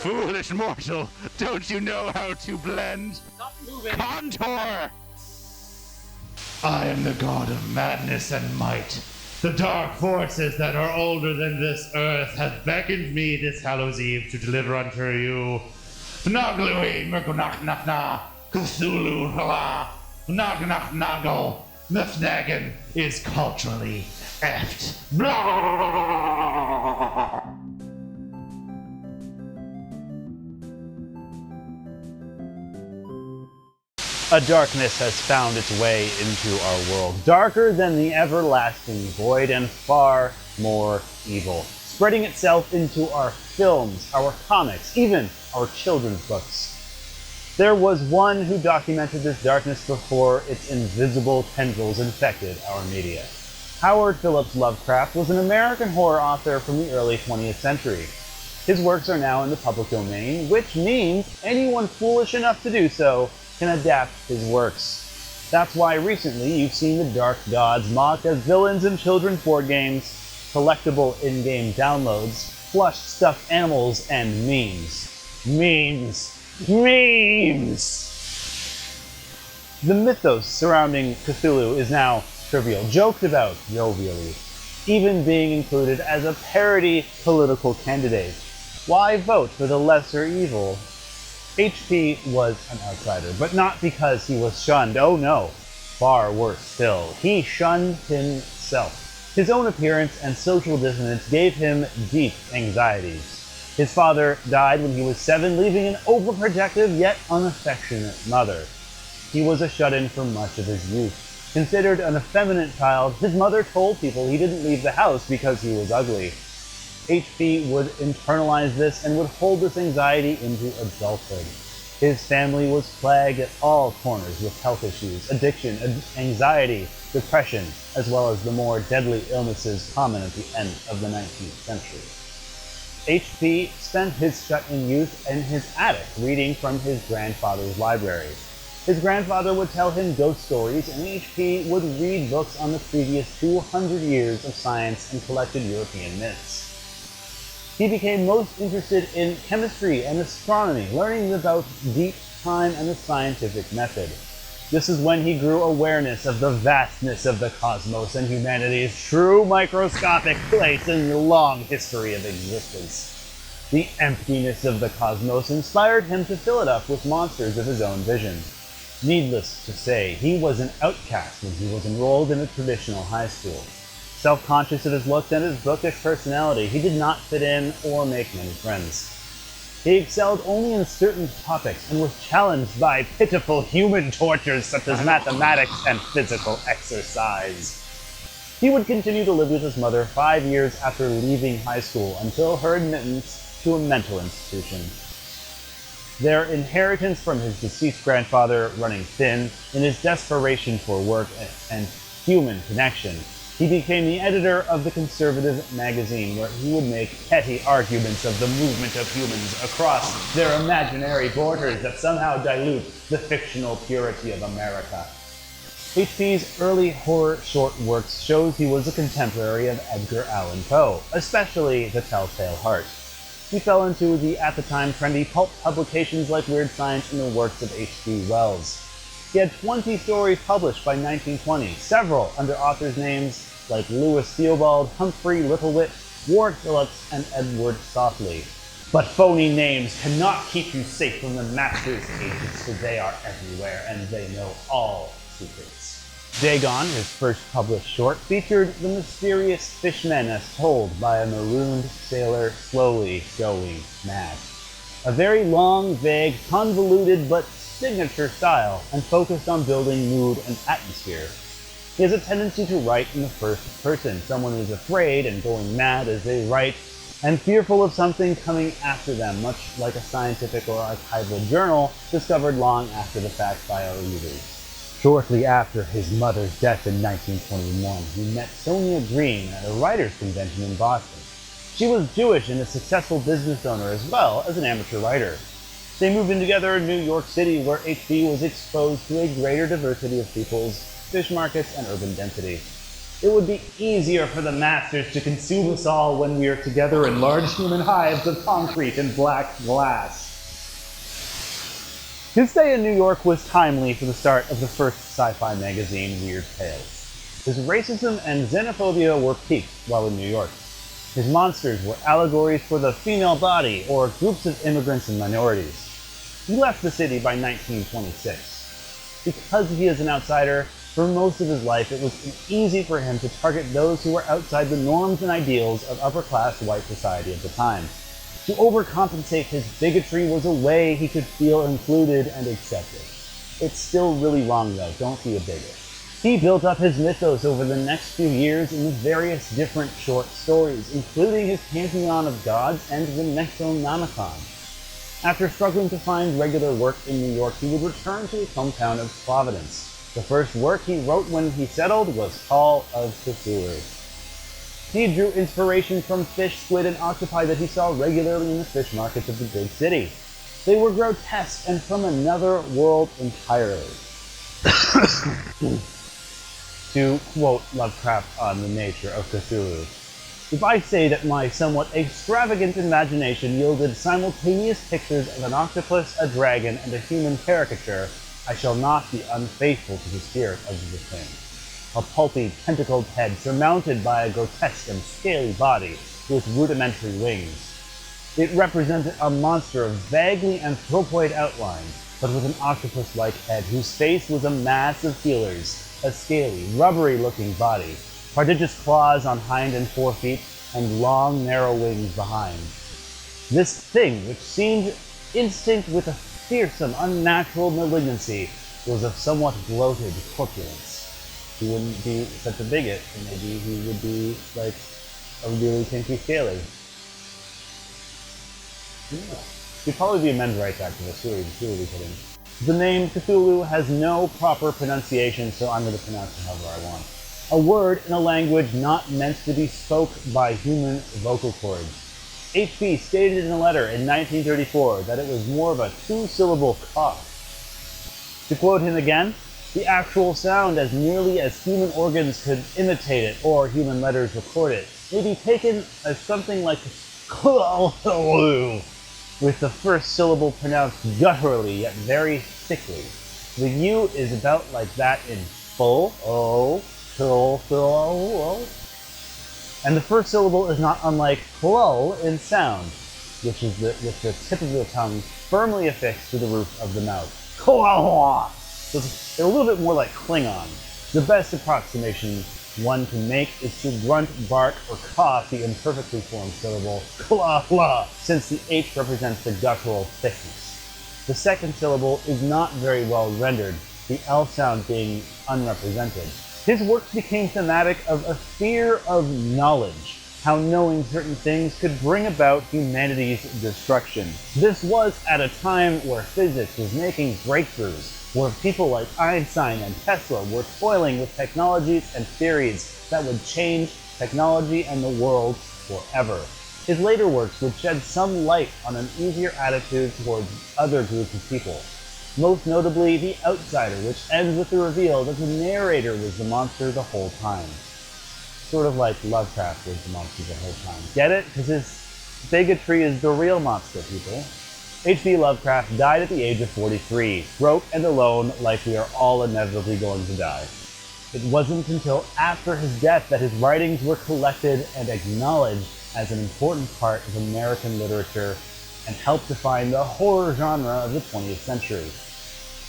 Foolish mortal, don't you know how to blend? Stop moving. Contour! I am the god of madness and might. The dark forces that are older than this earth have beckoned me this Hallows Eve to deliver unto you Naglui Merkunaknakna Cthulhu Hala Nagnaknago Mifnagan is culturally effed. Blah! A darkness has found its way into our world, darker than the everlasting void and far more evil, spreading itself into our films, our comics, even our children's books. There was one who documented this darkness before its invisible tendrils infected our media. Howard Phillips Lovecraft was an American horror author from the early 20th century. His works are now in the public domain, which means anyone foolish enough to do so can adapt his works. That's why recently you've seen the dark gods mocked as villains in children's board games, collectible in-game downloads, flushed stuffed animals, and memes. Memes! Memes! The mythos surrounding Cthulhu is now trivial, joked about jovially, even being included as a parody political candidate. Why vote for the lesser evil? H.P. was an outsider, but not because he was shunned. Oh no, far worse still. He shunned himself. His own appearance and social dissonance gave him deep anxieties. His father died when he was 7, leaving an overprotective yet unaffectionate mother. He was a shut-in for much of his youth. Considered an effeminate child, his mother told people he didn't leave the house because he was ugly. H.P. would internalize this and would hold this anxiety into adulthood. His family was plagued at all corners with health issues, addiction, anxiety, depression, as well as the more deadly illnesses common at the end of the 19th century. H.P. spent his shut-in youth in his attic reading from his grandfather's library. His grandfather would tell him ghost stories, and H.P. would read books on the previous 200 years of science and collected European myths. He became most interested in chemistry and astronomy, learning about deep time and the scientific method. This is when he grew awareness of the vastness of the cosmos and humanity's true microscopic place in the long history of existence. The emptiness of the cosmos inspired him to fill it up with monsters of his own vision. Needless to say, he was an outcast when he was enrolled in a traditional high school. Self-conscious of his looks and his bookish personality, he did not fit in or make many friends. He excelled only in certain topics and was challenged by pitiful human tortures such as mathematics and physical exercise. He would continue to live with his mother 5 years after leaving high school until her admittance to a mental institution. Their inheritance from his deceased grandfather running thin, in his desperation for work and human connection, he became the editor of the conservative magazine, where he would make petty arguments of the movement of humans across their imaginary borders that somehow dilute the fictional purity of America. H.P.'s early horror short works shows he was a contemporary of Edgar Allan Poe, especially The Telltale Heart. He fell into the at the time trendy pulp publications like Weird Science and the works of H.G. Wells. He had 20 stories published by 1920, several under authors' names like Louis Theobald, Humphrey Littlewhite, Ward Phillips, and Edward Softly. But phony names cannot keep you safe from the Master's agents, for they are everywhere and they know all secrets. Dagon, his first published short, featured the mysterious fishmen as told by a marooned sailor slowly going mad. A very long, vague, convoluted, but signature style, and focused on building mood and atmosphere. He has a tendency to write in the first person. Someone is afraid and going mad as they write, and fearful of something coming after them, much like a scientific or archival journal discovered long after the fact by our readers. Shortly after his mother's death in 1921, he met Sonia Green at a writers' convention in Boston. She was Jewish and a successful business owner as well as an amateur writer. They moved in together in New York City, where H.P. was exposed to a greater diversity of peoples, fish markets, and urban density. It would be easier for the masters to consume us all when we are together in large human hives of concrete and black glass. His stay in New York was timely for the start of the first sci-fi magazine, Weird Tales. His racism and xenophobia were peaked while in New York. His monsters were allegories for the female body or groups of immigrants and minorities. He left the city by 1926. Because he is an outsider, for most of his life it was easy for him to target those who were outside the norms and ideals of upper-class white society at the time. To overcompensate his bigotry was a way he could feel included and accepted. It's still really wrong though, don't be a bigot. He built up his mythos over the next few years in the various different short stories, including his pantheon of gods and the Necronomicon. After struggling to find regular work in New York, he would return to his hometown of Providence. The first work he wrote when he settled was Call of Cthulhu. He drew inspiration from fish, squid, and octopi that he saw regularly in the fish markets of the big city. They were grotesque and from another world entirely. To quote Lovecraft on the nature of Cthulhu, "If I say that my somewhat extravagant imagination yielded simultaneous pictures of an octopus, a dragon, and a human caricature, I shall not be unfaithful to the spirit of the thing. A pulpy, tentacled head surmounted by a grotesque and scaly body with rudimentary wings. It represented a monster of vaguely anthropoid outline, but with an octopus-like head whose face was a mass of feelers, a scaly, rubbery-looking body, prodigious claws on hind and forefeet, and long, narrow wings behind. This thing, which seemed instinct with a fearsome, unnatural malignancy, was of somewhat bloated corpulence. He wouldn't be such a bigot, and maybe he would be like a really kinky scaly. Yeah. He'd probably be a men's rights activist, too, would be kidding. The name Cthulhu has no proper pronunciation, so I'm going to pronounce it however I want. A word in a language not meant to be spoke by human vocal cords. H.P. stated in a letter in 1934 that it was more of a two-syllable cough. To quote him again, "The actual sound, as nearly as human organs could imitate it or human letters record it, may be taken as something like Cthulhu, with the first syllable pronounced gutturally yet very thickly. The U is about like that in full, and the first syllable is not unlike clo in sound, which is with the tip of the tongue firmly affixed to the roof of the mouth. So it's a little bit more like Klingon. The best approximation one can make is to grunt, bark, or cough the imperfectly formed syllable kla, since the H represents the guttural thickness. The second syllable is not very well rendered, the L sound being unrepresented. His works became thematic of a fear of knowledge, how knowing certain things could bring about humanity's destruction. This was at a time where physics was making breakthroughs, where people like Einstein and Tesla were toiling with technologies and theories that would change technology and the world forever. His later works would shed some light on an easier attitude towards other groups of people. Most notably, The Outsider, which ends with the reveal that the narrator was the monster the whole time. Sort of like Lovecraft was the monster the whole time. Get it? Because his bigotry is the real monster, people. H.P. Lovecraft died at the age of 43, broke and alone, like we are all inevitably going to die. It wasn't until after his death that his writings were collected and acknowledged as an important part of American literature and helped define the horror genre of the 20th century.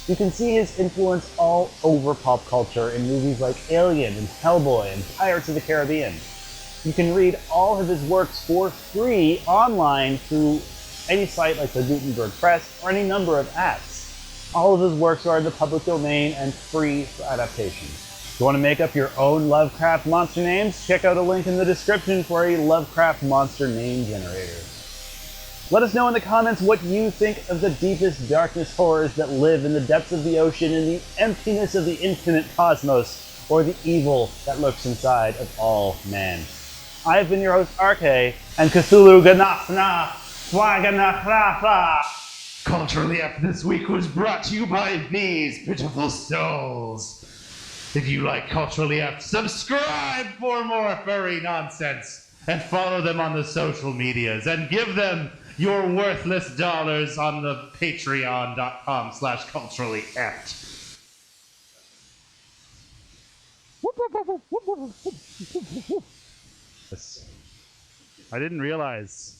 You can see his influence all over pop culture in movies like Alien and Hellboy and Pirates of the Caribbean. You can read all of his works for free online through any site like the Gutenberg Press or any number of apps. All of his works are in the public domain and free for adaptation. If you want to make up your own Lovecraft monster names, check out a link in the description for a Lovecraft monster name generator. Let us know in the comments what you think of the deepest darkness horrors that live in the depths of the ocean, in the emptiness of the infinite cosmos, or the evil that lurks inside of all man. I've been your host, RK, and Cthulhu Ganafna Swaganafa. Culturally Up this week was brought to you by these pitiful souls. If you like Culturally Apt, subscribe for more furry nonsense and follow them on the social medias and give them your worthless dollars on the patreon.com/culturallyapt. I didn't realize.